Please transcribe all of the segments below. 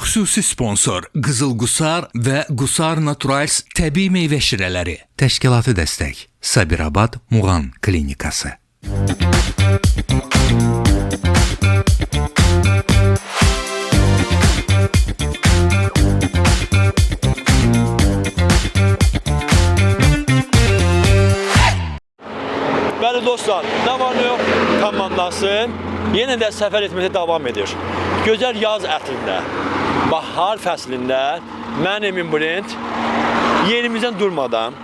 Xüsusi sponsor Qızıl Qusar və Qusar Naturals təbii meyvə şirələri. Təşkilatı dəstək Sabirabad Muğan Klinikası. Bəli dostlar, nə var nə yox komandası yenə də səfər etməkdə davam edir. Gözəl yaz ətrində, bahar fəslində mən Emin Brent yerimizdən durmadan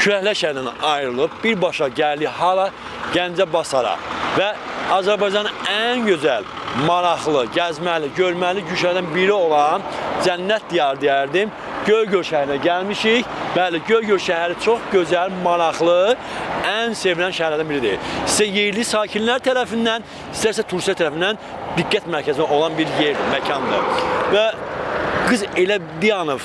Kürəklər şəhərindən ayrılıb birbaşa gəldik hala Gəncə Basara və Azərbaycanın ən gözəl, maraqlı, gəzməli, görməli güclərdən biri olan Cənnət diyarı deyərdim. Göygöl şəhərinə gəlmişik. Bəli, Göygöl şəhəri çox gözəl, maraqlı, ən sevilən şəhərlərdən biridir. Sizə yerli sakinlər tərəfindən, istərsə turistlər tərəfindən diqqət mərkəzində olan bir yerdir, məkandır. Və qız elə dayanıb,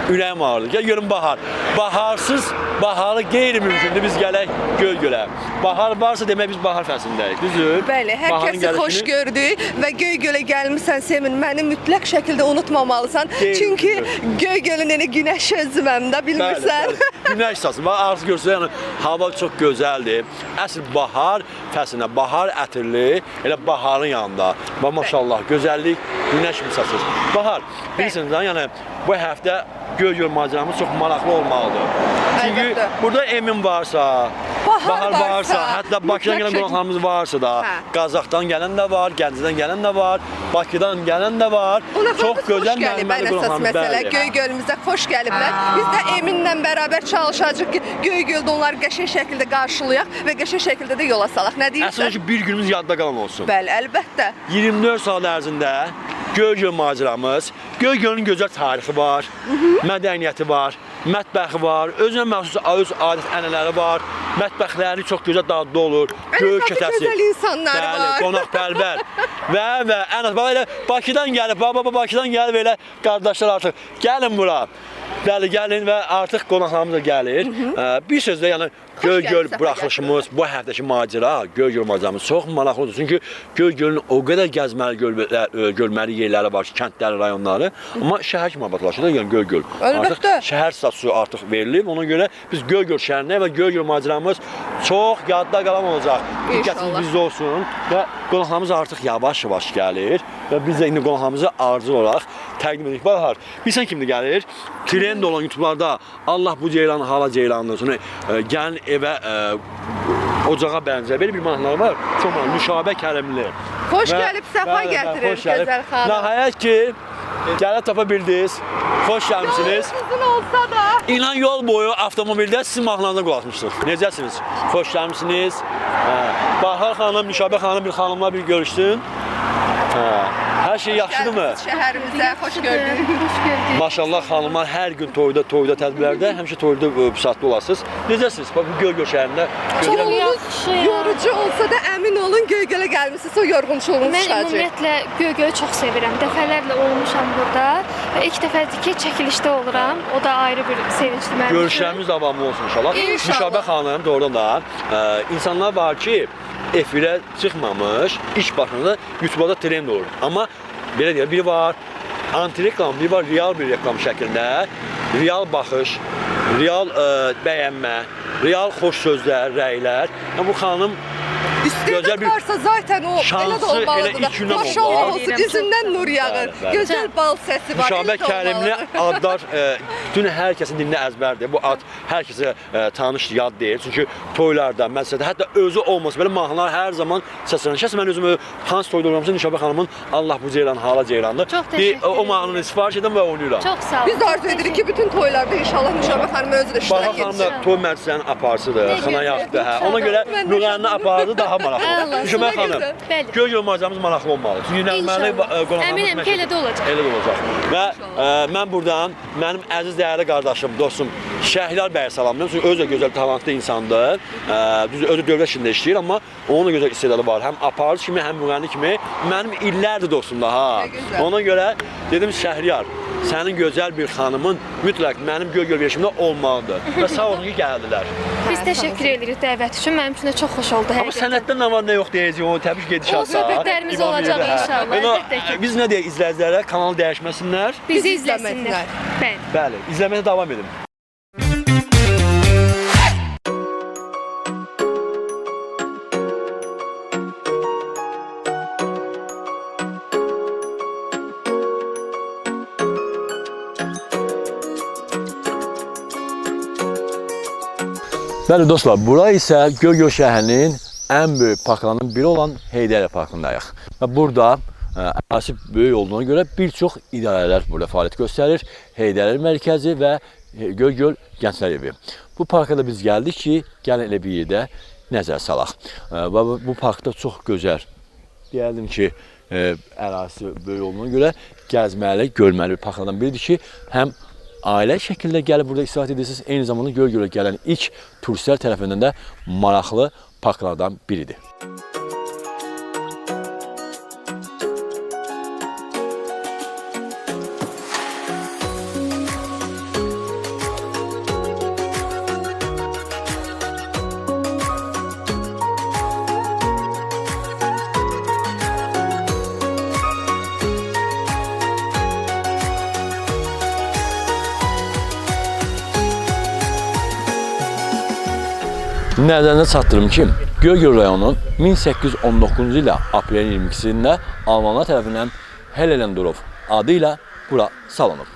ürəyim ağrıdı. Gəl görün bahar. Baharsız baharı qeyri-mümkündür biz gələk Göygölə. Bahar varsa demək biz bahar fəslindəyik, düzdür? Bəli, hər kəsi xoş gördük və Göygölə gəlmirsən Semin, məni mütləq şəkildə unutmamalısan. Çünki Göygölün elə günəş özümdə bilmirsən. Bəli, günəş saçın. Arzu görsə, yəni hava çox gözəldir. Əsl bahar fəslində, bahar ətirli, elə baharın yanında. Və maşallah, gözəllik günəş kimi saçır. Bahar, bilirsiniz, yəni bu həftə Göygöl macəramız çox maraqlı olmalıdır. Çünki burada Emin varsa, bahar varsa, hətta Bakıdan gələn qonaqlarımız varsa da, Qazaxdan gələn də var, Gəncədən gələn də var, Bakıdan gələn də var. Çox gözəl məlumatlı qonaqlarımız var. Göygölümüzə xoş gəliblər. Biz də Eminlə bərabər çalışacağıq ki, Göygöldə onları qəşəng şəkildə qarşılayaq və qəşəng şəkildə də yola salaq. Nə deyirsən? Əslində ki, bir günümüz yadda qalan olsun. Bəli, əlbəttə. 24 saat ərzində Göygöl macəramız, Göygölün gözəl tarixi var, mədəniyyəti var, mətbəxi var, özünə məxsus öz adət-ənənələri var, mətbəxləri çox gözəl dadlı olur, göy kətəsi, gözəl insanlar var, qonaqpərvər və ən az, elə Bakıdan gəlib, Bakıdan gəlib elə qardaşlar artıq gəlin bura. Bəli, gəlin və artıq qonaqlarımız da gəlir. Bir sözlə, yəni Göygöl buraxılışımız, bu həftəki macəra, Göygöl macəramız çox maraqlıdır. Çünki Göygölün o qədər gəzməli, görməli yerləri var ki, kəndləri, rayonları. Amma şəhər kimi abadlaşır, yəni Göygöl. Artıq şəhər statusu artıq verilib. Ona görə biz Göygöl şəhərində və Göygöl macəramız çox yadda qalan olacaq. Diqqətiniz bizdə olsun və qonaqlarımız artıq yavaş-yavaş gəlir və biz də indi qonaqlarımızı arzu olaraq təqdim edirik. Bahar, bilsən kimdir gəlir? Trend olan YouTube'larda Allah bu ceylan hala ceylandır. Sonra gəlin evə ocağa bənzər. Belə bir mahnılar var. Çox maraqlı. Nüşabə Kərimli. Xoş gəlib, səfa gətirir gözəl xanım. Nəhayət ki, gəlib tapa bildiniz. Xoş gəlmişsiniz. Uzun olsa da. İnan yol boyu avtomobildə sizin mahnılarınıza qulaq asmışsınız. Necəsiniz? Xoş gəlmişsiniz. Bahar xanım, Nüşabə xanım bir xanımla bir görüşdün. Hər şey yaxşıdırmı? Şəhərimizə xoş gördük. Maşallah xanımlar hər gün toyda tədbirlərdə, həmişə toyda saatlı olasınız. Necəsiniz? Bax, Göygöl şəhərində. Çoxunuz yorucu olsa da əmin olun Göygölə gəlmişsiniz, o yorğunçuluğunuz çıxacaq. Mən ümumiyyətlə Göygölü çox sevirəm. Dəfələrlə olmuşam burada və ilk dəfədir ki, çəkilişdə oluram. O da ayrı bir sevincdir mənim üçün. Görüşlərimiz davamlı olsun inşallah. Nüşabə xanım doğrudan da insanlar var ki, efirə çıxmamış, iş başında YouTube'da trend olur. Amma belə deyək, biri var anti-reklam, biri var real bir reklam şəklində, real baxış, real bəyənmə, real xoş sözlər, rəylər. Bu xanım İstedad varsa zaten o elə də olmalıdır. Maşallah olsun, üzündən nur yağır. Gözəl bal səsi var. Nüşabə Kərimli adlar bütün hər kəsin dilində əzbərdir. Bu ad hər kəsə tanış yad deyil. Çünki toylarda, məsələdə, hətta özü olmasa belə mahnılar hər zaman səslənir. Şəxsən mən özümü hansı toyda olmuşam, Nüşabə xanımın Allah bu ceylan hala ceylandır. Çox təşəkkür ederim. O mahnını sifariş edən və oynayıram. Çox sağ olun. Biz də arzu edirik ki, bütün toylarda inşallah Nüşabə xanım özü də iştirak etsin. Bahar xanım da toy məclisinin aparsıdır, xına yaxdır. Ona görə müğənni apardı daha maraqlı. Nüşabə xanım, Göygöl macəramız maraqlı olmalı. Çünki nəğməli qonaqlarımız əminəm ki, elə də olacaq. Elə də olacaq. Və mən buradan mənim əziz dəyərli qardaşım, dostum Şəhriyar bəyə salamlayıram. Çünki özü də gözəl, talantlı insandır. Özü dövlət işində işləyir, amma onun da gözəl istedadı var. Həm aparıcı kimi, həm müğənni kimi. Mənim illərdir dostumdur ha. Ona görə dedim Şəhriyar, sənin gözəl bir xanımın mütləq mənim Göygöl veşimdə olmalıdır. Və sağ olun ki, gəldilər. Biz təşəkkür edirik dəvət üçün. Mənim üçün də çox xoş oldu. Amma sənətdə nə var, nə yox deyəcəyik, onu təbrik gedişatda. O söhbətlərimiz olacaq inşallah, əlbəttə ki. Biz nə deyək izləyicilərə, kanalı dəyişməsinlər. Bizi izləsinlər. Bəli. Bəli, izləməyə davam edin. Bəli dostlar, bura isə Göygöl şəhərinin ən böyük parklarından biri olan Heydərli parkındayıq. Və burada ərazisi böyük olduğuna görə bir çox idarələr burada fəaliyyət göstərir. Heydərli mərkəzi və Göygöl Gənclər Evi. Bu parka da biz gəldik ki, gəlin elə bir yerdə nəzər salaq. Və bu parkda çox gözəl, deyərdim ki, ərazisi böyük olduğuna görə gəzməli, görməli bir parklardan biridir ki, həm ailə şəkildə gəlib burada istirahət edirsiniz, eyni zamanda Göygölə gələn ilk turistlər tərəfindən də maraqlı parklardan biridir. Nəzərinizə çatdırım ki, Göygöl rayonu 1819-cu ilə aprelin 22-sində Almanlar tərəfindən Helendorf adı ilə bura salınıb.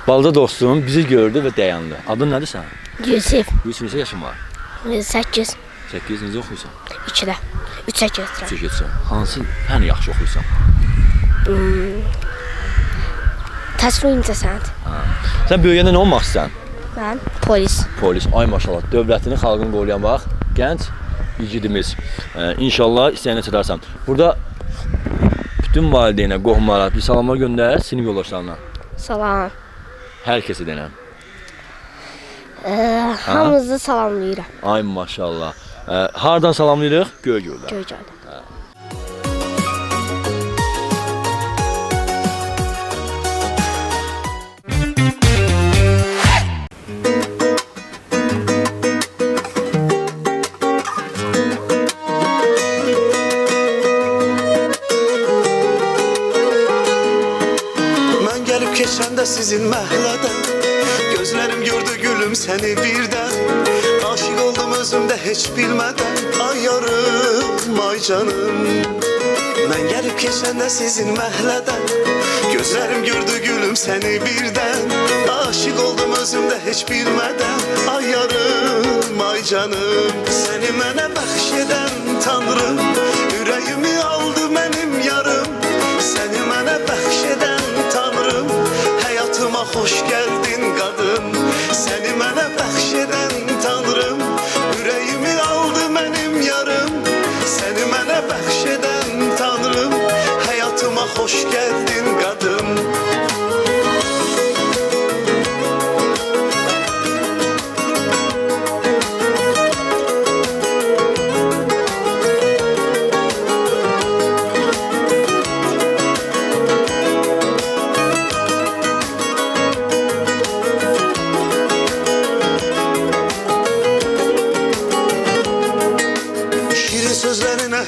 Balaca dostum bizi gördü və dayandı. Adın nədir sənin? Yusif. Yusuf, neçə yaşın var? 8. 8, necə oxuyursan? 2-də. 3-ə gedirəm. 3-ə gedirsən. Hansı fəni yaxşı oxuyursan? Təsvir incəsənət. Sən böyüyəndə nə olmaq istəyirsən? Mən polis. Polis, ay maşallah, dövlətini, xalqını qoruyan bax, gənc igidimiz. İnşallah istəyənə çatarsan. Burada bütün valideynə, qohumlara bir salamlar göndər, sinif yoldaşlarına. Salam. Hər kəsə denəm. Hamınızı salamlayıram. Ay maşallah. Hardan salamlayırıq? Göygöldən. Göygöldən. Mən gəlib keçəndə sizin məhəllədən, gözlərim gördü gülüm səni birdən. Aşıq oldum özümdə heç bilmədən, ay yarım, ay canım. Mən gəlib keçəndə sizin məhəllədən, gözlərim gördü gülüm səni birdən. Aşıq oldum özümdə heç bilmədən, ay yarım, ay canım. Səni mənə bəxş edən Tanrım, ürəyimi aldı mənim yarım. Səni mənə bəxş edən Tanrım, həyatıma xoş gəldin qadın. Səni mənə bəxş edən Tanrım, ürəyimi aldı mənim yarım. Səni mənə bəxş edən Tanrım, həyatıma xoş gəldin qadın.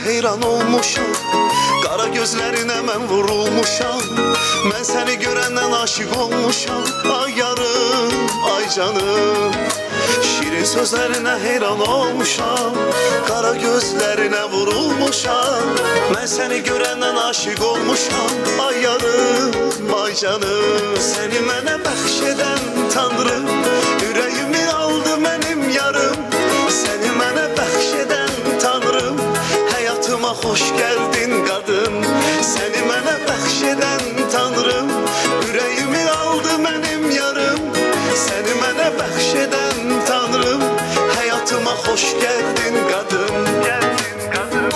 Heyran olmuşam, qara gözlərinə mən vurulmuşam. Mən səni görəndən aşıq olmuşam, ay yarım, ay canım. Şirin sözlərinə heyran olmuşam, qara gözlərinə vurulmuşam. Mən səni görəndən aşıq olmuşam, ay yarım, ay canım. Səni mənə bəxş edən Tanrım, ürəyimi aldı mənim yarım. Səni mənə bəxş edən Tanrım, həyatıma xoş gəldin qadın. Səni mənə bəxş edən Tanrım, ürəyimi aldı mənim yarım. Səni mənə bəxş edən Tanrım, həyatıma xoş gəldin qadın. Gəldin qadın.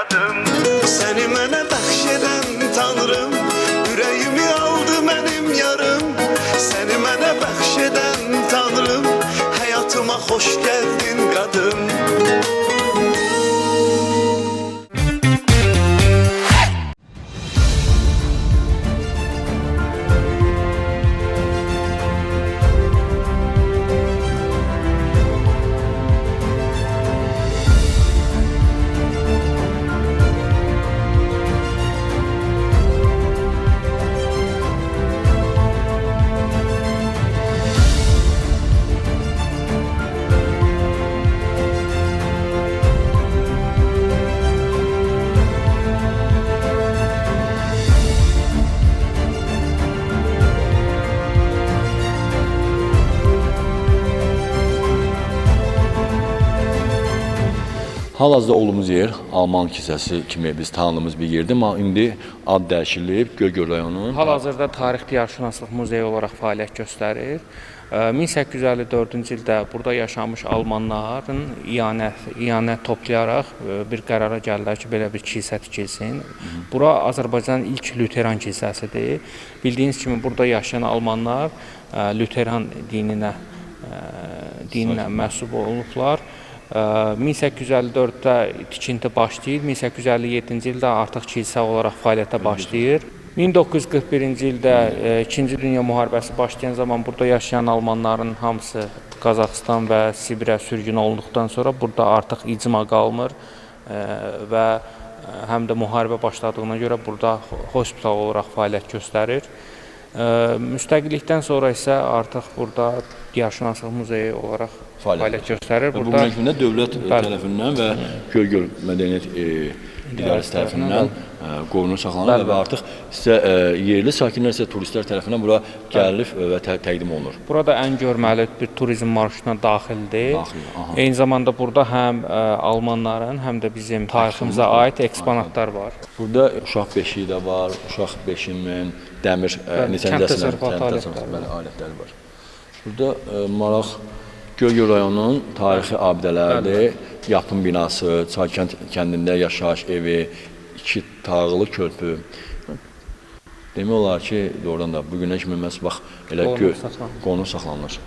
qadın. Səni mənə bəxş edən Tanrım, ürəyimi aldı mənim yarım. Səni mənə bəxş edən Tanrım, həyatıma xoş gəldin qadın. Hal-hazırda olduğumuz yer Alman kilsəsi kimi biz tanıdığımız bir yerdir, amma indi ad dəyişilib Göygöl rayonunun. Hal-hazırda Tarix Diyarşünaslıq Muzeyi olaraq fəaliyyət göstərir. 1854-cü ildə burada yaşamış almanların iyanət toplayaraq bir qərara gəldilər ki, belə bir kilsə tikilsin. Bura Azərbaycanın ilk Lüteran kilsəsidir. Bildiyiniz kimi burada yaşayan almanlar Lüteran dininə mənsub olublar. 1854-də tikinti başlayır, 1857-ci ildə artıq kilsə olaraq fəaliyyətə başlayır. 1941-ci ildə 2-ci Dünya müharibəsi başlayan zaman burada yaşayan almanların hamısı Qazaxıstan və Sibirə sürgün olunduqdan sonra burada artıq icma qalmır və həm də müharibə başladığına görə burada hospital olaraq fəaliyyət göstərir. Müstəqillikdən sonra isə artıq burada Diyarşünaslıq Muzeyi olaraq fəaliyyət göstərir. Bu gün gündə dövlət tərəfindən və Göygöl Mədəniyyət İdarəsi tərəfindən qorunur, saxlanır və artıq sizə yerli sakinlər isə turistlər tərəfindən bura gəlib və təqdim olunur. Burada ən görməli bir turizm marşrutuna daxildir. Eyni zamanda burada həm almanların, həm də bizim tariximizə aid eksponatlar var. Burada uşaq beşiyi də var, uşaq beşimin, dəmir neçəncəsindən alətləri var. Burada maraq Göygöl rayonunun tarixi abidələridir. Yapım binası, Çaykənd kəndində yaşayış evi, 2 tağılı körpü. Demək olar ki, doğrudan da bu günə kimi məhz bax elə qonur saxlanılır.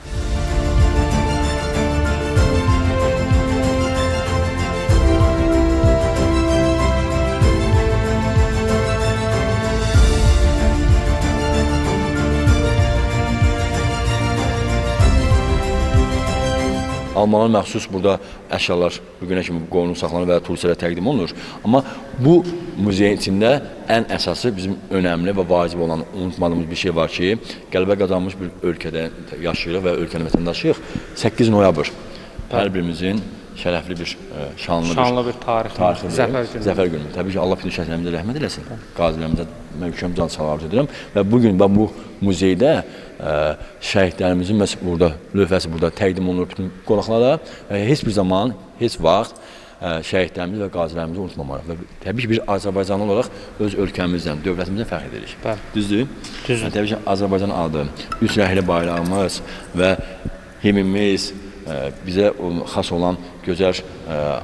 Almanlara məxsus burada əşyalar bu günə kimi qorunub saxlanır və turistlərə təqdim olunur. Amma bu muzeyin içində ən əsası bizim önəmli və vacib olan unutmadığımız bir şey var ki, qələbə qazanmış bir ölkədə yaşayırıq və ölkənin vətəndaşıyıq. 8 noyabr hər birimizin şərəfli bir, şanlı bir tarixi, zəfər günü. Təbii ki, Allah bütün şəhidlərimizə rəhmət eləsin. Qazilərimizə möhkəm can sağlamlıq edirəm və bugün bu muzeydə şəhidlərimizin burada lövhəsi burada təqdim olunur bütün qonaqlara. Heç bir zaman, heç vaxt şəhidlərimizi və qazilərimizi unutmamalıyıq və təbii ki, bir Azərbaycanlı olaraq öz ölkəmizdən, dövlətimizdən fəxr edirik. Düzdür? Düzdür. Təbii ki, Azərbaycan adı, üç rəhli bayrağımız və himnimiz, bizə xas olan gözəl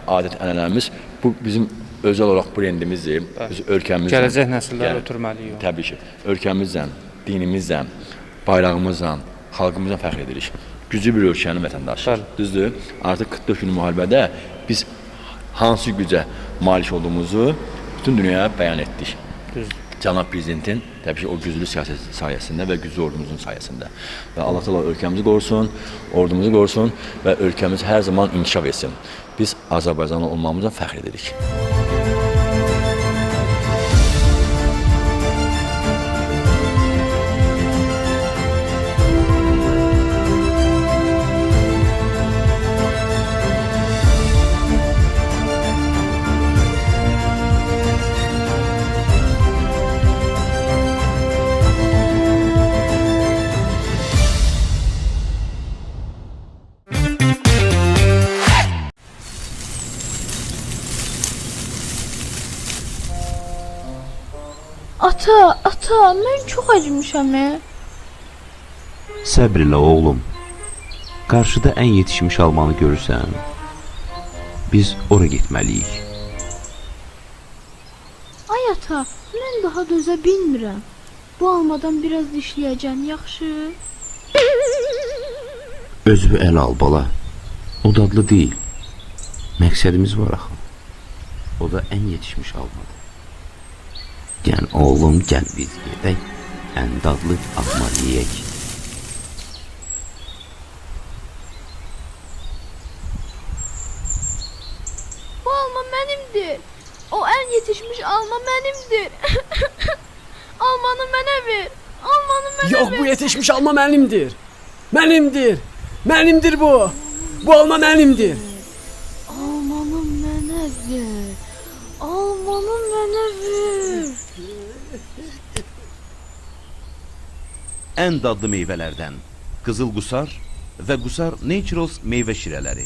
adət-ənənələrimiz bu bizim özəl olaraq brendimizdir. Biz ölkəmizdən, gələcək nəsillərə ötürməliyik. Təbii ki, ölkəmizdən, dinimizdən, bayrağımızdan, xalqımızdan fəxr edirik. Güclü bir ölkənin vətəndaşıyıq. Düzdür? Artıq 44 günlük müharibədə biz hansı gücə malik olduğumuzu bütün dünyaya bəyan etdik. Düzdür. Cənab Prezidentin təbii ki, o güclü siyasət sayəsində və güclü ordumuzun sayəsində. Və Allah təala ölkəmizi qorusun, ordumuzu qorusun və ölkəmiz hər zaman inkişaf etsin. Biz Azərbaycanlı olmamıza fəxr edirik. Ata, mən çox acımışam. Səbr elə oğlum. Qarşıda ən yetişmiş almanı görürsən. Biz ora getməliyik. Ata, mən çox acımışam. Səbr elə oğlum. Qarşıda ən yetişmiş almanı görürsən. Biz ora getməliyik. Ata, mən çox acımışam. Səbr elə oğlum. Qarşıda ən yetişmiş almanı görürsən. Biz ora getməliyik. ata, mən daha dözə bilmirəm. Bu almadan biraz dişləyəcəm, yaxşı? Özünü əl al bala. O dadlı deyil. Məqsədimiz var axı. O da ən yetişmiş almadır. Gəl oğlum, gəl biz gedək. Ən dadlı alma yeyək. Bu alma mənimdir. O ən yetişmiş alma mənimdir. Almanı mənə ver. Almanı mənə Yox, ver. bu yetişmiş alma mənimdir. Mənimdir. Mənimdir bu. Bu alma mənimdir. Almanı mənə ver. Almanı mənə ver. Ən dadlı meyvələrdən qızıl qusar və qusar Naturals meyvə şirələri.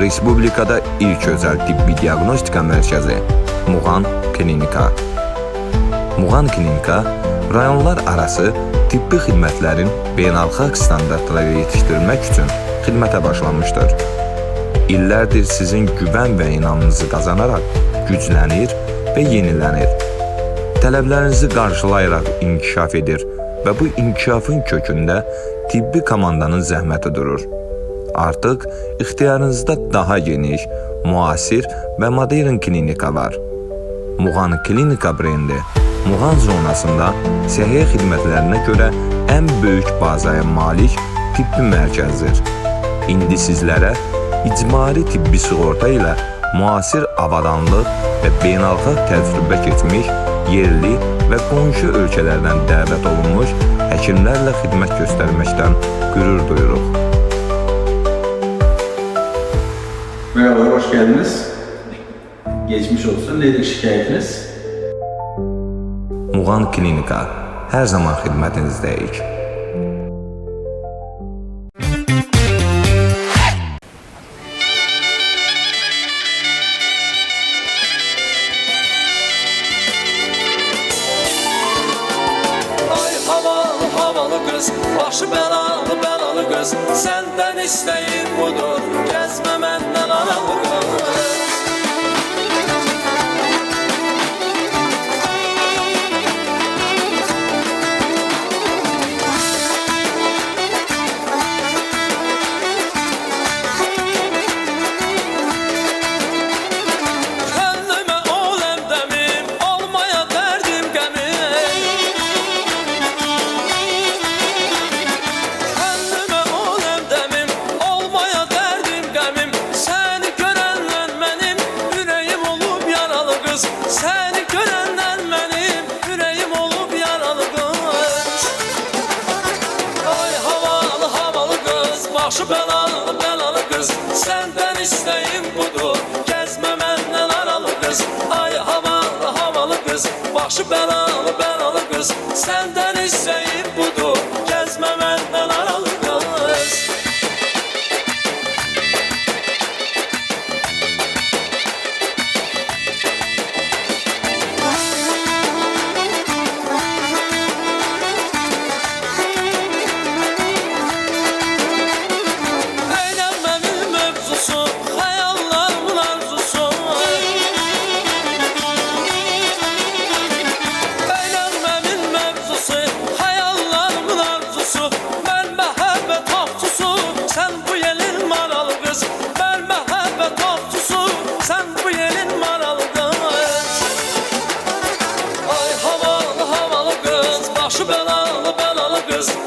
Respublikada ilk özəl tibbi diaqnostika mərkəzi Muğan Klinika. Muğan Klinika rayonlar arası tibbi xidmətlərin beynəlxalq standartları yetişdirilmək üçün xidmətə başlanmışdır. İllərdir sizin güvən və inamınızı qazanaraq güclənir və yenilənir. Tələblərinizi qarşılayaraq inkişaf edir və bu inkişafın kökündə tibbi komandanın zəhməti durur. Artıq ixtiyarınızda daha geniş, müasir və modern klinika var. Muğan Klinika brendi Muğan zonasında səhiyyə xidmətlərinə görə ən böyük bazaya malik tibbi mərkəzdir. İndi sizlərə icbari tibbi sığorta ilə müasir avadanlıq və beynəlxalq təcrübə keçmiş yerli və qonşu ölkələrdən dəvət olunmuş həkimlərlə xidmət göstərməkdən qürur duyuruq. Merhaba, hoş geldiniz. Geçmiş olsun. Nedir şikayetiniz? Muğan Klinika hər zaman xidmətinizdəyik. Başı belalı belalı kız, senden isteğim budur, gezme menden aralı kız. Kendime olem demim, olmaya derdim gemim. Seni görenden benim yüreğim olup yaralı kız. Ay havalı havalı kız, başı belalı belalı kız, senden isteğim budur, gezme menden aralı kız. Ay havalı havalı kız, başı belalı belalı kız, senden isteğim budur, gezme menden aralı kız.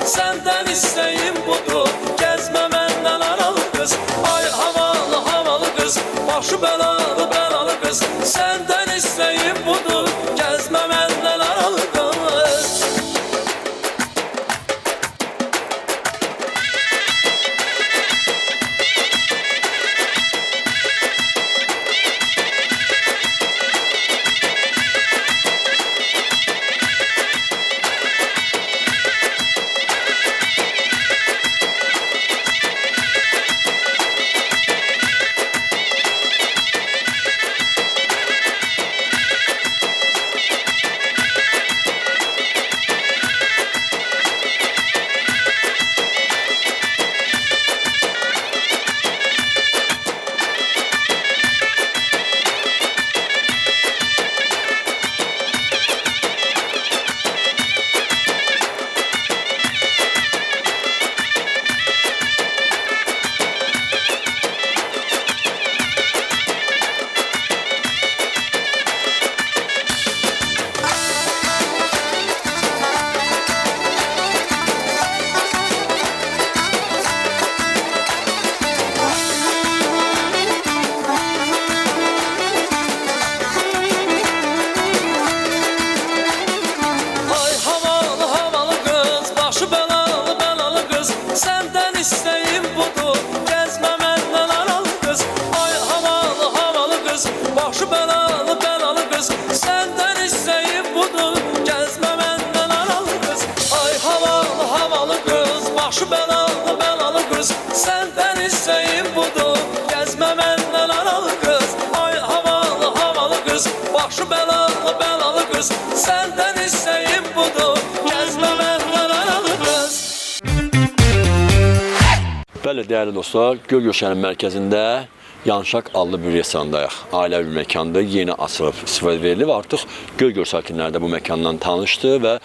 Senden isteğim budur, gezme menden aralı kız. Ay havalı havalı kız, başı belalı belalı kız, senden isteğim budur, gezme menden aralı kız. başı bəlalı bəlalı qız, səndən istəyim budur, gəzmə məndən aralı qız. Ay havalı havalı qız, başı bəlalı bəlalı qız, səndən istəyim budur, gəzmə məndən aralı qız. Ay havalı havalı qız, başı bəlalı bəlalı qız, səndən istəyim budur, gəzmə məndən aralı qız. Bəli, dəyərli dostlar, Göl-Gölşənin mərkəzində Yanşaq adlı bir restorandayıq. Ailəvi bir məkandır, yeni açılıb, istifadəyə verilib və artıq Göl-Göl sakinləri də bu məkandan tanışdı və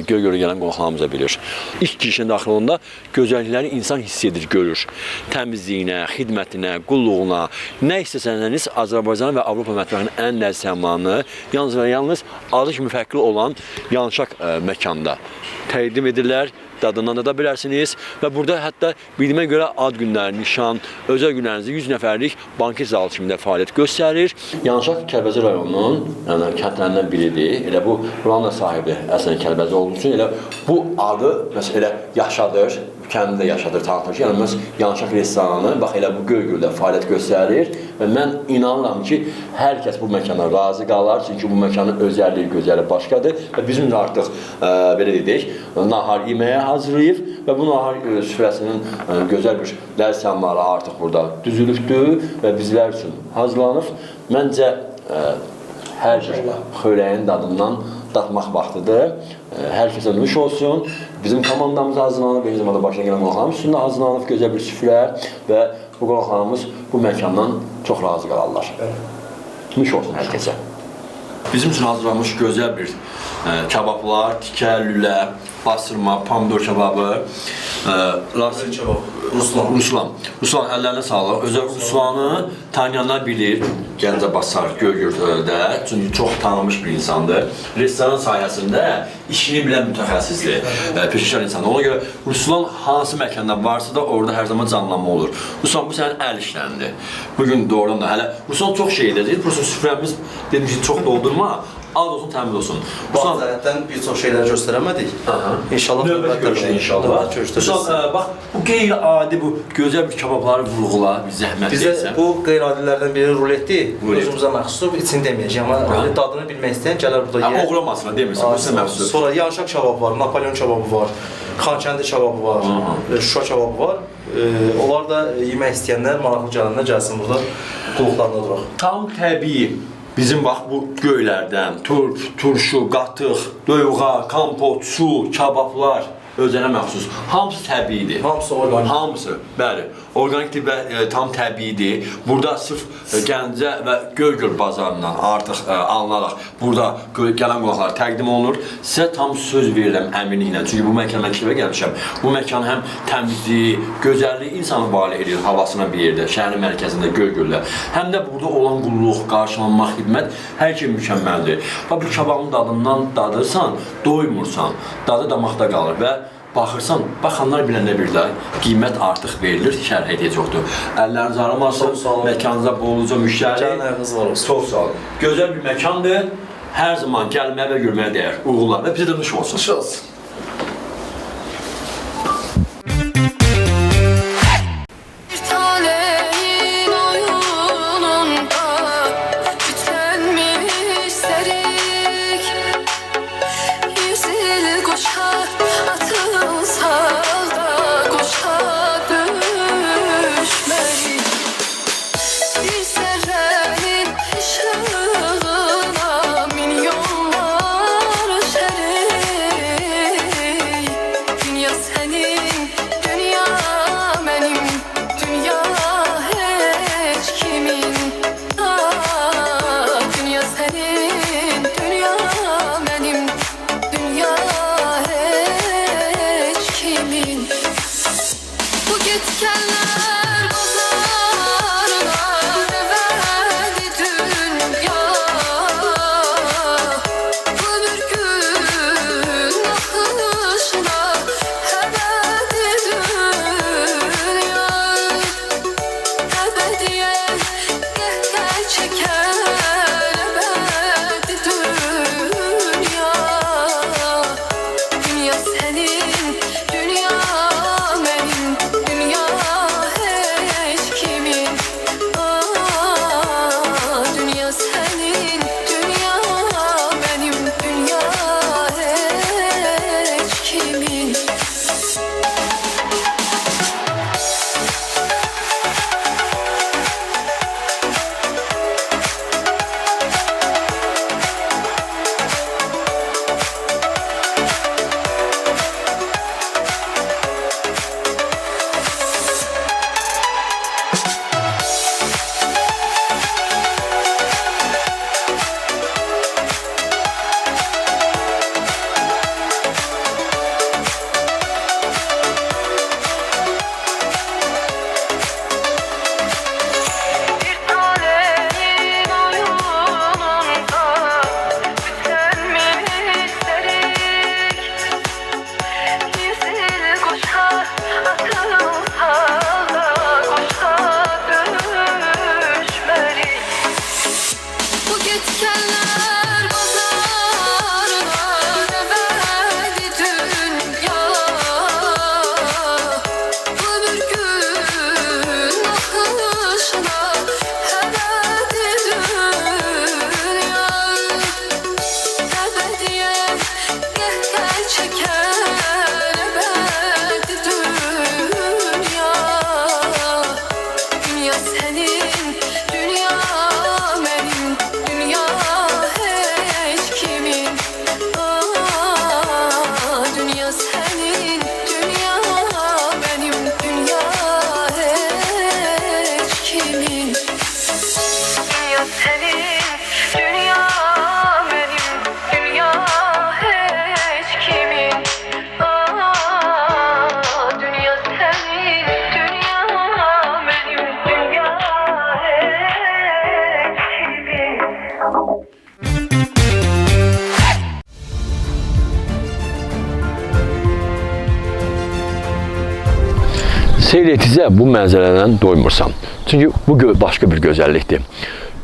Göl-Gölə gələn qonaqlarımız da bilir. İlk girişin daxil olanda gözəllikləri insan hiss edir, görür. Təmizliyinə, xidmətinə, qulluğuna, nə istəsəniz Azərbaycan və Avropa mətbəxinin ən ləzzətli təamlarını yalnız və yalnız adı kimi fərqli olan Yanşaq məkanda təqdim edirlər. Dadından da bilərsiniz və burada hətta bildiyimə görə ad günləri, nişan, özəl günlərinizi 100 nəfərlik banket zalı kimi də fəaliyyət göstərir. Yanşaq Kəlbəzi rayonunun kəndlərindən biridir. Elə bu buranın da sahibi əslən Kəlbəzi olduğu üçün elə bu adı məsələn elə yaşadır. Kəndi də yaşadır, tanıtır ki, yəni məhz Yanşaq restoranı bax elə bu Göl-Göldə fəaliyyət göstərir və mən inanıram ki, hər kəs bu məkana razı qalar, çünki bu məkanın özəlliyi, gözəli başqadır və bizim də artıq belə deyək, nahar yeməyə hazırlayıb və bu nahar süfrəsinin gözəl bir ləzzətləri artıq burada düzülübdür və bizlər üçün hazırlanıb. Məncə hər xörəyin dadından dadmaq vaxtıdır. Hər kəsə nuş olsun. Bizim komandamız hazırlanıb, eyni zamanda başına gələn qonaqlarımız üstündə hazırlanıb gözəl bir süfrə və bu qonaqlarımız bu məkandan çox razı qalarlar. Nuş olsun hər kəsə. Bizim üçün hazırlanmış gözəl bir kabablar, tikə, lülə, bastırma, pomidor kababı, Ruslan əllərinə sağlıq. Özəl Ruslanı tanıyanlar bilir, Gəncə Basar Göl-Göldə, çünki çox tanınmış bir insandır. Restoran sayəsində işini bilən mütəxəssisdir, peşəkar insandır. Ona görə Ruslan hansı məkanda varsa da orada hər zaman canlanma olur. Ruslan, bu sənin əl işlənidir. Bugün doğrudan da hələ Ruslan çox şey edəcək, prosto süfrəmiz demiş ki, çox doldurma. Az olsun, təmiz olsun. Bu zəhətdən bir çox şeylər göstərəmədik. İnşallah növbəti görüşdə inşallah. Ruslan, bax, bu qeyri-adi, bu gözəl bir kababları vurğula, bir zəhmət bizə deyilsən. bu qeyri-adilərdən biri ruletdir. Özümüzə məxsusdur, içini deməyəcəm. Amma dadını bilmək istəyən gələr burada yer. Oğramasına demirsən, bu sizə məxsusdur. Sonra Yanşaq kababı var, Napolyon kababı var, Xankəndi kababı var, Şuşa kababı var. Onlar da yemək istəyənlər, maraqlı gələnlər gəlsin burada, qulluqlarında duraq. Tam təbii. Bizim bax bu göylərdən, turp, turşu, qatıq, döyuğa, kompot, su, kabablar özünə məxsus. Hamısı təbiidir. Hamısı organik. Hamısı, bəli. Organikdir və tam təbiidir. Burada sırf Gəncə və Göl-Göl bazarından artıq alınaraq burada gələn qonaqlar təqdim olunur. Sizə tam söz verirəm əminliklə. Çünki bu məkana mən işləyə gəlmişəm. Bu məkan həm təmizliyi, gözəlliyi insanı valeh edir havasına bir yerdə, şəhərin mərkəzində Göl-Göldə. Həm də burada olan qulluq, qarşılanma, xidmət hər şey mükəmməldir. Bax, bu kababın dadından dadırsan, doymursan, dadı damaqda qalır və baxırsan, baxanlar biləndə bir də qiymət artıq verilir, şərh edici yoxdur. Əlləriniz aramasın, məkanınıza boluca müştəri. Gələnləriniz var olsun. Çox sağ olun. Gözəl bir məkandır, hər zaman gəlməyə və görməyə dəyər, uğurlar və bizə də nuş olsun. Nuş olsun. Bu getkenler bazarına ne verdi dünya. Ömür gün akışına hebedi dünya. Ebediye gel çeken ebedi dünya. Dünya senin, dünya benim, dünya hiç kimin. Dünya senin, dünya benim, dünya hiç kimin. Dünya senin, dünya benim, dünya hiç kimin. Dünya senin, dünya benim, dünya hiç kimin. Seyr etizə bu mənzərədən doymursam. Çünki bu başqa bir gözəllikdir.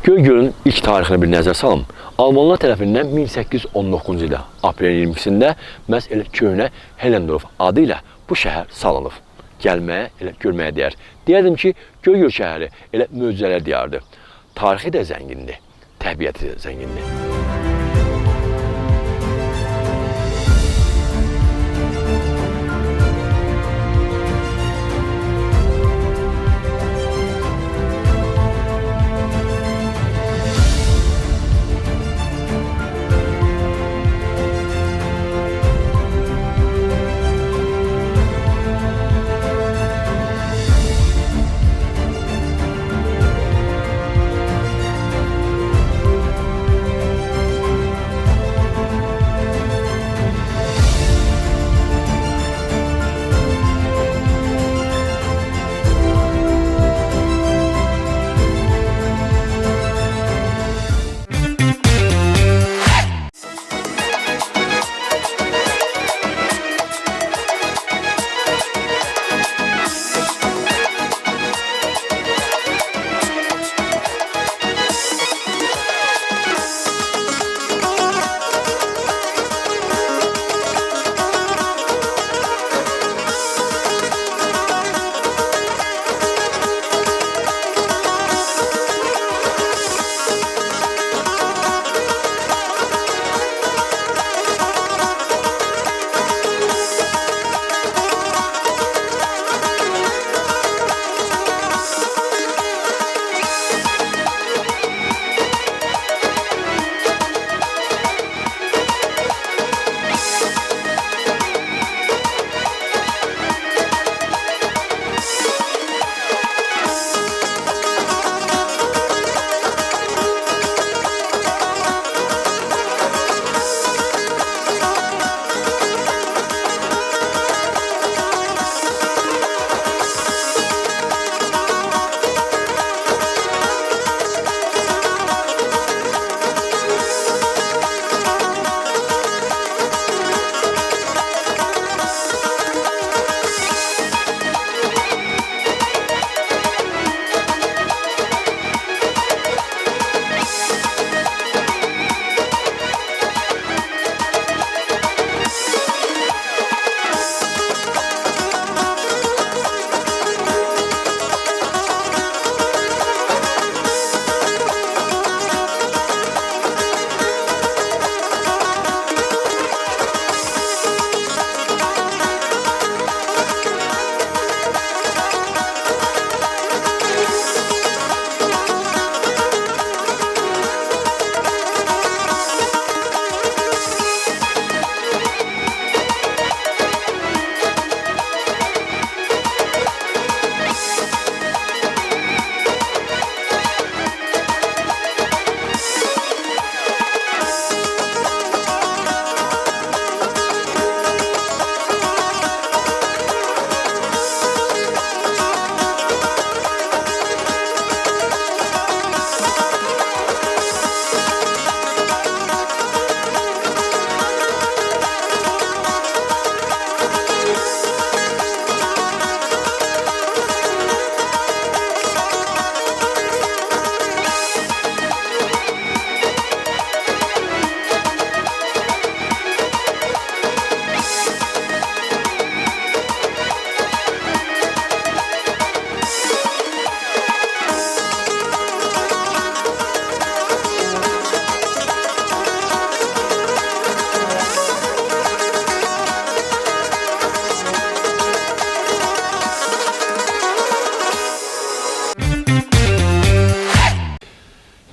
Göygölün ilk tarixinə bir nəzər salım. Almanlar tərəfindən 1819-cu ildə aprelin 22-sində məhz elə köhnə Helendorf adı ilə bu şəhər salınıb. Gəlməyə, elə görməyə dəyər. Deyərdim ki, Göygöl şəhəri elə möcüzələr diyarıdır. Tarixi də zəngindir, təbiəti də zəngindir.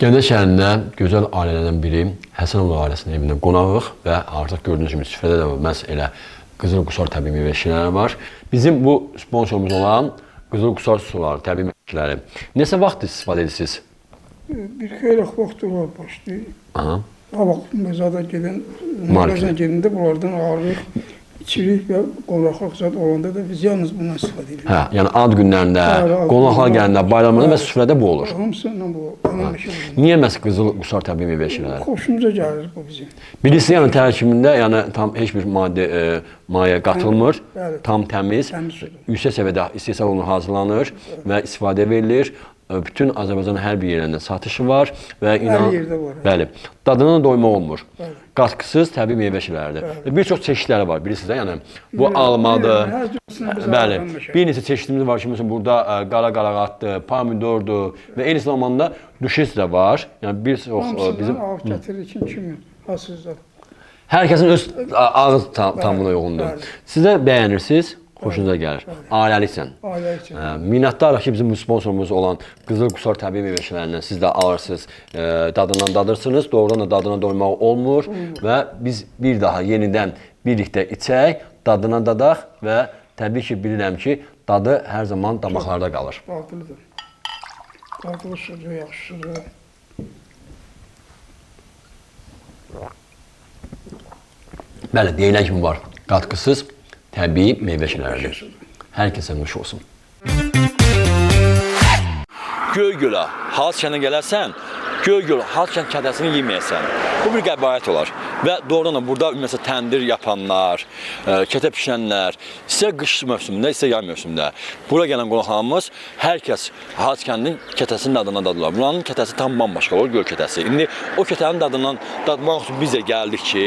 Gəncə şəhərində gözəl ailələrdən biri Həsənov ailəsinin evində qonağıq və artıq gördüyünüz kimi süfrədə də məhz elə Qızıl Qusar təbii meyvə şirələri var. Bizim bu sponsorumuz olan Qızıl Qusar suları, təbii meyvə şirələri. Neçə vaxt istifadə edirsiniz? Bir xeyli vaxt olar başlayır. Aha. Qabaq məzada gedən, mağazına gedəndə bunlardan alırıq, içirik və qonaqlıq zad olanda da biz yalnız bundan istifadə edirik. Hə, yəni ad günlərində, qonaqlar gələndə, bayramlarda və süfrədə bu olur. Hamısından bu, anam işi olur. Niyə məhz Qızıl Qusar təbii meyvə şirələri? Xoşumuza gəlir bu bizim. Birisi yəni tərkibində yəni tam heç bir maye qatılmır, tam təmiz, yüksək səviyyədə istehsal olunur, hazırlanır və istifadə verilir. Bütün Azərbaycanın hər bir yerində satışı var və hər yerdə var. Bəli, dadına doyma olmur. Qatqısız təbii meyvə şirələrdir. Bir çox çeşidləri var, bilirsiniz də, yəni bu almadır. Bəli, bir neçə çeşidimiz var ki, məsələn burada qara qarağatdır, pomidordur və eyni zamanda düşes də var. Yəni bir çox bizim hamısından alıb gətirir kimi hasızlar. Hər kəsin öz ağız tamına uyğundur. Siz də bəyənirsiniz? Xoşunuza gəlir. Ailəliksən. Minnətdarıq ki, bizim sponsorumuz olan Qızıl Qusar təbii meyvə şirələrindən siz də alırsınız, dadından dadırsınız. Doğrudan da dadına doymaq olmur və biz bir daha yenidən birlikdə içək, dadına dadaq və təbii ki, bilirəm ki, dadı hər zaman damaqlarda qalır. Dadılıdır. Dadılı sudur, yaxşıdır. Bəli, deyilən kimi var. Qatqısız təbii meyvə şirələridir. Hər kəsə nuş olsun. Göygölə, Hals kəndinə gələrsən, Göygöl, Hals kənd kədəsini yeməyəsən. Bu bir qəbahət olar. Və doğrudan da burada məsələn təndir yapanlar, kətə bişirənlər, istə qış mövsümündə, istə yay mövsümündə bura gələn qonaqlarımız hər kəs Hals kəndinin kətəsinin dadına dadırlar. Buranın kətəsi tam bambaşqa olur, göl kətəsi. İndi o kətənin dadından dadmaq üçün biz də gəldik ki,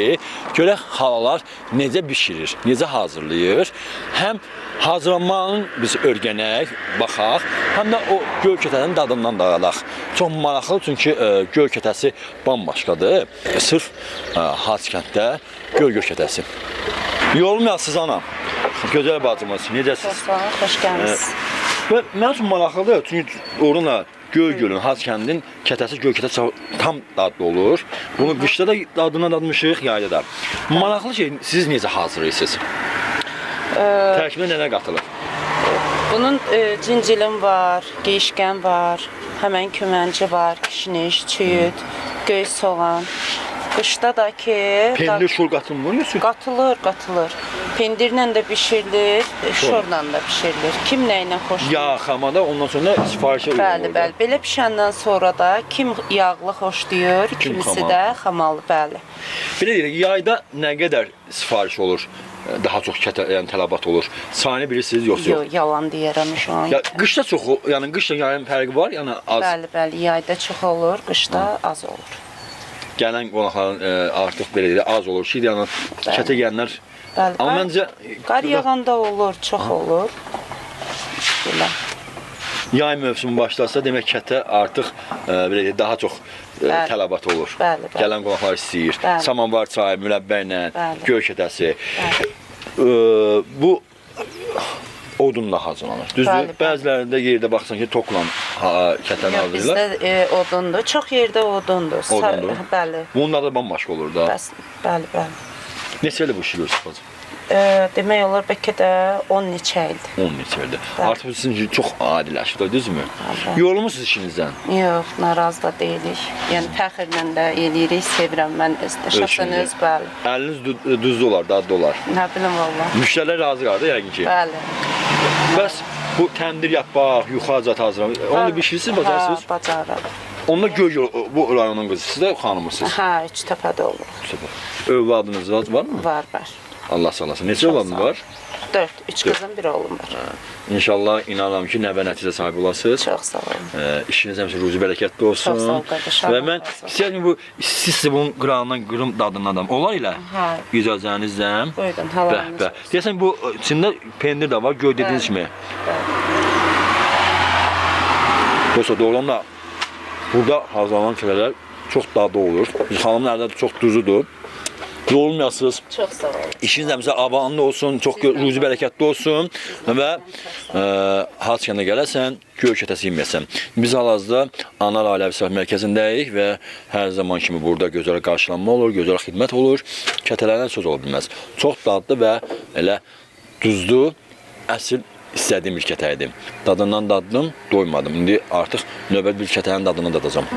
görək xalalar necə bişirir, necə hazırlayır. Həm hazırlanmanın biz öyrənək, baxaq, həm də o göl kətəsinin dadından dadaq. Çox maraqlı çünki göl kətəsi bambaşqadır. Sırf Hals kənddə göl kətəsi. Yorulmayasınız anam. Gözəl bacımız, necəsiz? Xoş gəlmisiniz. Və mənim üçün maraqlıdır, çünki orada Göygölün, Hals kəndinin kətəsi, göl kətəsi tam dadlı olur. Bunu qışda da dadına dadmışıq, yayda da. Maraqlı şey, siz necə hazırlayırsınız? Tərkibində nələr qatılır? Bunun cincilim var, geyişkən var, həmən kümənci var, kişniş, çüyüd, göy soğan. Qışda da ki... Pendir şor qatılmır yoxsa? Qatılır. Pendirlə də bişirilir, şorla da bişirilir. Kim nə ilə xoşlayır? Yağ, xamada, ondan sonra sifarişə uyğundur. Bəli. Belə pişəndən sonra da kim yağlı xoşlayır, kimisi də xamalı, bəli. Belə deyək, yayda nə qədər sifariş olur? Daha çox yəni tələbat olur. Sayını bilirsiniz yoxsa yox? Yox, yalan deyirəm şu an. Ya qışda çox, yəni qışla yayın fərqi var, yəni az. Bəli, yayda çox olur, qışda az olur. Gələn qonaqların artıq belə deyək, az olur ki, yəni kətə gələnlər. Amma məncə qar yağanda olur, çox olur. Belə. Yay mövsümü başlarsa, demək kətə artıq belə deyək, daha çox tələbat olur. Bəli. Gələn qonaqlar istəyir. Samanvar çayı, mürəbbə ilə, göl kətəsi. Bu odunla hazırlanır. Düzdür? Bəzilərində yerdə baxsan ki, tokla kətəni hazırlayırlar. Bizdə odundur. Çox yerdə odundur. Odundur? Bəli. Bunun da bambaşqa olur da. Bəli. Neçə ilə bu işləyirsiniz bacım? Demək olar bəlkə də 10 neçə ildir. 10 neçə ildir. Artıq sizin üçün çox adiləşdi, düzdürmü? Yorulmusunuz işinizdən? Yox, narazı da deyilik. Yəni fəxrlə də eləyirik, sevirəm mən şəxsən öz, bəli. Əliniz duzlu olar, dadlı olar. Nə bilim valla. Müştərilər razı qaldı yəqin ki. Bəli. Bəs bu təndir yapaq, yuxarıca hazırlamaq, onu bişirirsiniz, bacarsınız? Hə, bacarırıq. Onda Göygöl, bu rayonun qızı, siz də xanımısınız? Hə, Üçtəpədə olur. Övladınız var mı? Var. Allah salasın. Neçə övladınız var? 4, 3 qızım, 1 oğlum var. İnşallah inanıram ki, nəvə nəticə sahibi olasınız. Çox sağ olun. İşiniz həmişə ruzi bərəkətli olsun. Çox sağ olun qardaşım. Və mən istəyirəm bu siz bunun qırağından qırım dadından adam. Olar ilə icazənizlə. Buyurun, halalınız. Deyəsən bu içində pendir də var, göy dediyiniz kimi. Yoxsa doğrudan da burada hazırlanan çörəklər çox dadlı olur. Xanımın əlində çox duzudur. Yorulmayasınız. Çox sağ olun. İşiniz həmişə avanlı olsun, çox ruzi bərəkətli olsun və Haçkəndə gələrsən, göy kətəsi yeməyəsən. Biz hal-hazırda Anar Ailəvi Səhiyyə Mərkəzindəyik və hər zaman kimi burada gözəl qarşılanma olur, gözəl xidmət olur. Kətələrdən söz ola bilməz. Çox dadlı və elə duzlu, əsl istədiyim bir kətə idi. Dadından dadım, doymadım. İndi artıq növbəti bir kətənin dadını dadacağam.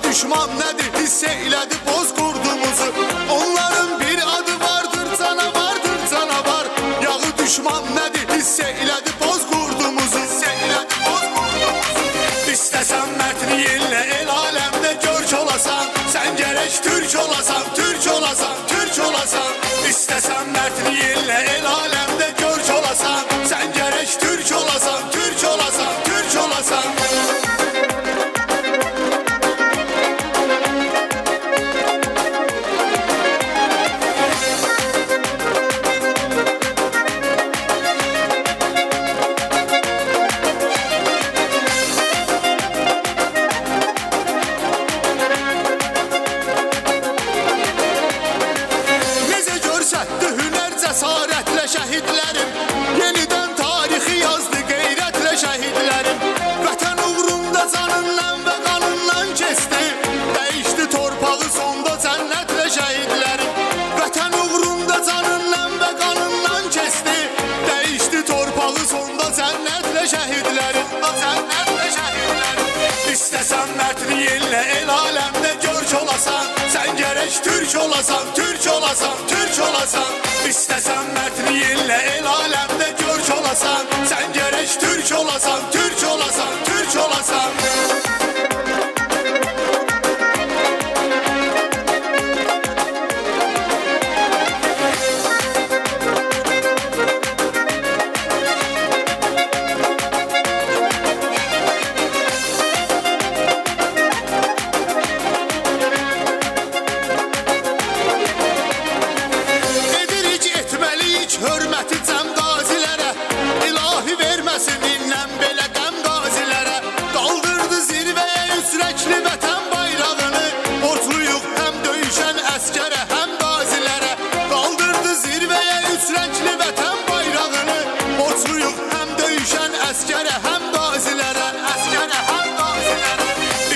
Düşman nədir hiss eylədi boz qurdumuzu. Onların bir adı vardır canavardır canavar. Yağı düşman nədir hiss eylədi boz qurdumuzu. İstəsən mərtini yenlə el aləmdə görk olasan. Sən gərək türk olasan, türk olasan, türk olasan. İstəsən mərtini yenlə el aləmdə görk olasan. Sən gərək türk olasan, türk olasan, türk olasan. Şəhidlərim yenidən tarixi yazdı qeyrətlə şəhidlərim. Vətən uğrunda canından və qanından keçdi. Dəyişdi torpağı sonda cənnətlə şəhidlərim. Vətən uğrunda canından və qanından keçdi. Dəyişdi torpağı sonda cənnətlə şəhidlərim. İstəsən mərtini yenlə el aləmdə görk olasan. Sən gərək türk olasan, türk olasan, türk olasan. İstəsən mərtini yenlə el aləmdə görk olasan. Sən gərək türk olasan, türk olasan, türk olasan. Hörməti cəm qazilərə, ilahi verməsin innən belə qəm qazilərə. Qaldırdı zirvəyə üsrəkli vətən bayrağını. Borcluyuq həm döyüşən əskərə, həm qazilərə. Qaldırdı zirvəyə üsrəkli vətən bayrağını. Borcluyuq həm döyüşən əskərə, həm qazilərə.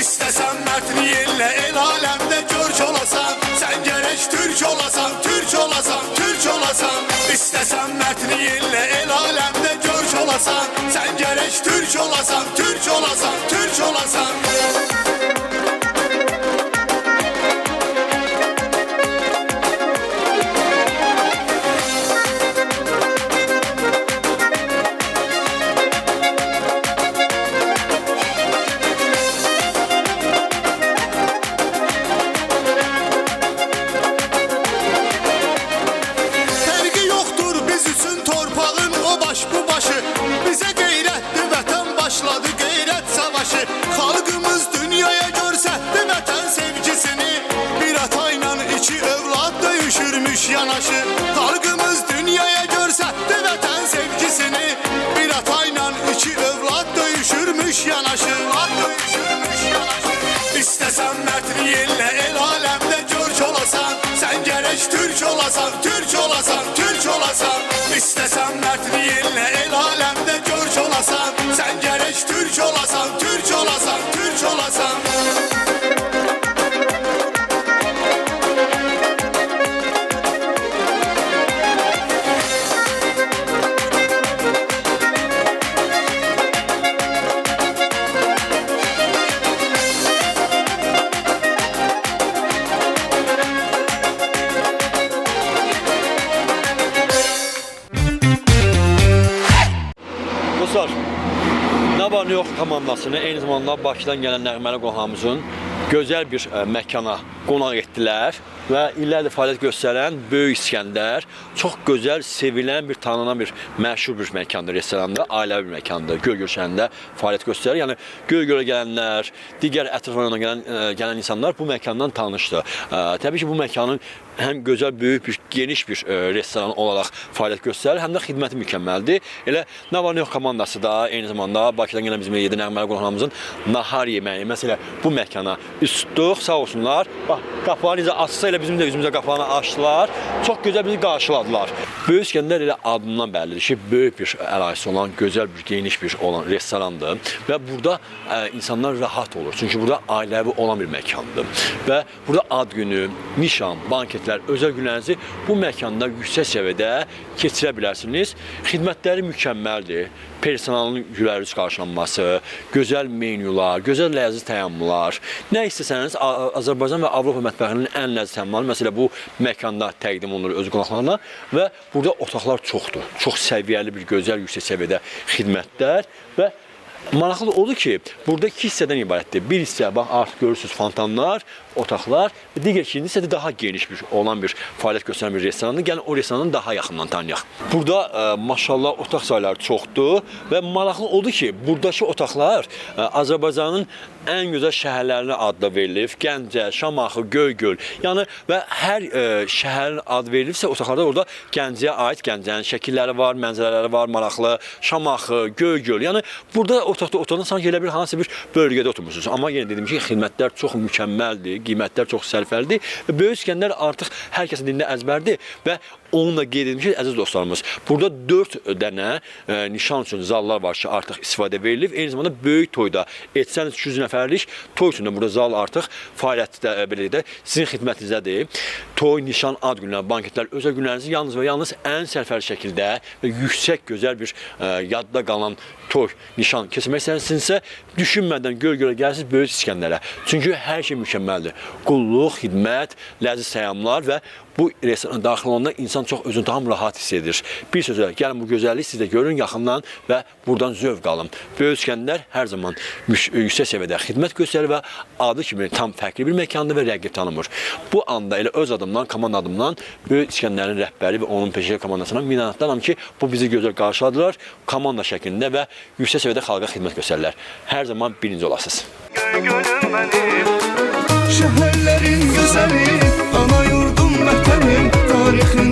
İstəsən mərtini yenlə el aləmdə görk olasan. Sən gərək türk olasan, türk olasan, türk olasan. İstəsən mərtliğinlə el aləmdə görk olasan. Sən gərək türk olasan, türk olasan, türk olasan. Yanaşı xalqımız dünyaya görsətdi vətən sevgisini. Bir atayla iki övlad döyüşürmüş yanaşı. İstəsən mərtliğinlə el aləmdə görk olasan. Sən gərək türk olasan, türk olasan, türk olasan. İstəsən mərtliğinlə el aləmdə görk olasan. Sən gərək türk olasan, türk olasan, türk olasan. Nə var nə yox komandasını eyni zamanda Bakıdan gələn Nəğməli qohamızın gözəl bir məkana qonaq etdilər və illərdir fəaliyyət göstərən Böyük İskəndər çox gözəl, sevilən, tanınan bir məşhur bir məkandır, restoranda, ailəvi bir məkandır. Göygöl şəhərində fəaliyyət göstərir. Yəni Göygölə gələnlər, digər ətraf rayondan gələn insanlar bu məkandan tanışdır. Təbii ki, bu məkanın həm gözəl, böyük bir, geniş bir restoran olaraq fəaliyyət göstərir, həm də xidməti mükəmməldir. Elə Nə var nə yox komandası da eyni zamanda Bakıdan gələn bizim 7 Nəğməli qohamızın nahar yeməyi, məsələ bu məkana üst tutduq, sağ olsunlar. Bax, qapıları necə açsa elə bizim də üzümüzə qapılarını açdılar. Çox gözəl bizi qarşıladılar. Böyük İskəndər elə adından bəllidir ki, böyük bir ərazisi olan, gözəl bir, geniş bir olan restorandır və burada insanlar rahat olur. Çünki burada ailəvi olan bir məkandır və burada ad günü, nişan, banketlər, özəl günlərinizi bu məkanda yüksək səviyyədə keçirə bilərsiniz. Xidmətləri mükəmməldir. Personalın gülərüz qarşılanması, gözəl menyular, gözəl ləzzət təyyarlar. Nə istəsəniz Azərbaycan və Avropa mətbəxinin ən ləzzət təyyarları məsələ bu məkanda təqdim olunur öz qonaqlarına və burada otaqlar çoxdur. Çox səviyyəli bir gözəl yüksək səviyyədə xidmətlər və maraqlı odur ki, burada iki hissədən ibarətdir. Bir hissə, bax, artıq görürsünüz fontanlar, otaqlar və digər ikinci hissədə daha geniş olan bir fəaliyyət göstərən bir restorandır. Gəlin o restoranı daha yaxından tanıyaq. Burada maşallah otaq sayları çoxdur və maraqlı odur ki, buradakı otaqlar Azərbaycanın ən gözəl şəhərlərinə adla verilib. Gəncə, Şamaxı, Göygöl. Yəni və hər şəhərin adı verilibsə otaqlarda orada Gəncəyə aid Gəncənin şəkilləri var, mənzərələri var, maraqlı. Şamaxı, Göygöl. Yəni burada otaqda oturan sanki elə bir hansı bir bölgədə oturmuşsunuz. Amma yenə dedim ki, xidmətlər çox mükəmməldir, qiymətlər çox sərfəlidir və Böyük İskəndər artıq hər kəsin dilində əzbərdir və onunla qeyd edilmiş ki, əziz dostlarımız, burada 4 dənə nişan üçün zallar var ki, artıq istifadə verilir. Eyni zamanda böyük toyda etsəniz 200 nəfərlik toy üçün də burada zal artıq fəaliyyətdə belə də sizin xidmətinizdədir. Toy, nişan, ad günlər, banketlər, özəl günlərinizi yalnız və yalnız ən sərfəli şəkildə və yüksək gözəl bir yadda qalan toy, nişan keçirmək istəyirsinizsə, düşünmədən Göygölə gəlirsiniz Böyük İskəndərə. Çünki hər şey mükəmməldir. Qulluq, xidmət, ləzzət təyyarlar və bu restorana daxil olanda insan çox özünü tam rahat hiss edir. Bir sözlə, gəlin bu gözəlliyi siz də görün yaxından və buradan zövq alın. Böyük İskəndər hər zaman yüksək səviyyədə xidmət göstərir və adı kimi tam fərqli bir məkandır və rəqib tanımır. Bu anda elə öz adımdan, komanda adımdan Böyük İskəndərin rəhbəri və onun peşəkar komandasına minnətdaram ki, bu bizi gözəl qarşıladılar, komanda şəklində və yüksək səviyyədə xalqa xidmət göstərirlər. Hər zaman birinci olasınız. Şəhərlərin gözəli, ana yurdum vətənim, tarixin